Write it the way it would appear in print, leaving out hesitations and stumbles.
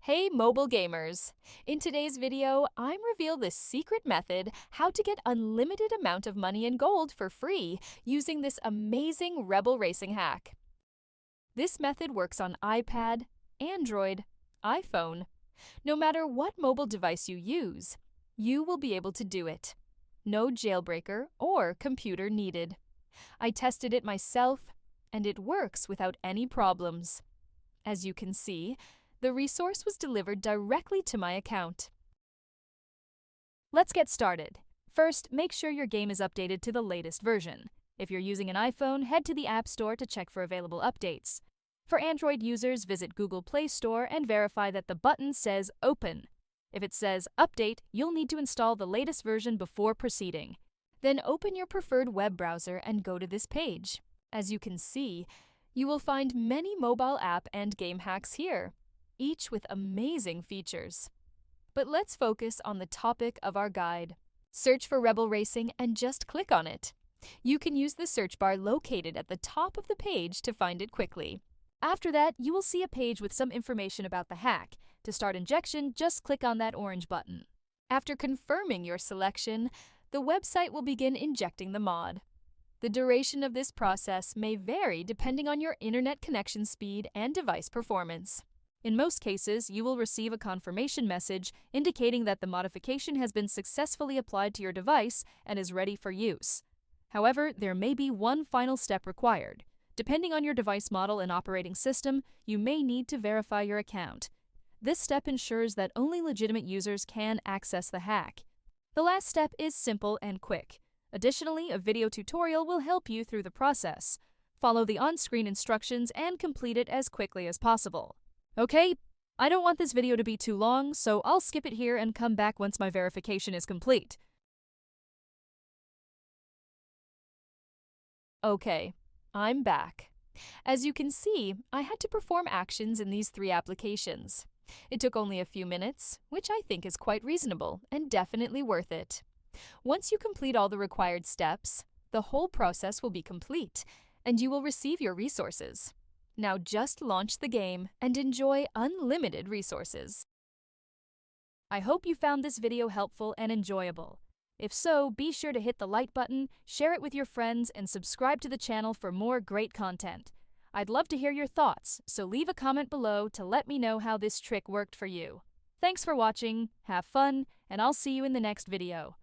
Hey mobile gamers! In today's video, I'm reveal the secret method how to get unlimited amount of money in gold for free using this amazing Rebel Racing hack. This method works on iPad, Android, iPhone. No matter what mobile device you use, you will be able to do it. No jailbreaker or computer needed. I tested it myself, and it works without any problems. As you can see, the resource was delivered directly to my account. Let's get started. First, make sure your game is updated to the latest version. If you're using an iPhone, head to the App Store to check for available updates. For Android users, visit Google Play Store and verify that the button says Open. If it says Update, you'll need to install the latest version before proceeding. Then open your preferred web browser and go to this page. As you can see, you will find many mobile app and game hacks here, each with amazing features. But let's focus on the topic of our guide. Search for Rebel Racing and just click on it. You can use the search bar located at the top of the page to find it quickly. After that, you will see a page with some information about the hack. To start injection, just click on that orange button. After confirming your selection, the website will begin injecting the mod. The duration of this process may vary depending on your internet connection speed and device performance. In most cases, you will receive a confirmation message indicating that the modification has been successfully applied to your device and is ready for use. However, there may be one final step required. Depending on your device model and operating system, you may need to verify your account. This step ensures that only legitimate users can access the hack. The last step is simple and quick. Additionally, a video tutorial will help you through the process. Follow the on-screen instructions and complete it as quickly as possible. Okay, I don't want this video to be too long, so I'll skip it here and come back once my verification is complete. Okay, I'm back. As you can see, I had to perform actions in these 3 applications. It took only a few minutes, which I think is quite reasonable and definitely worth it. Once you complete all the required steps, the whole process will be complete, and you will receive your resources. Now just launch the game and enjoy unlimited resources. I hope you found this video helpful and enjoyable. If so, be sure to hit the like button, share it with your friends, and subscribe to the channel for more great content. I'd love to hear your thoughts, so leave a comment below to let me know how this trick worked for you. Thanks for watching, have fun, and I'll see you in the next video.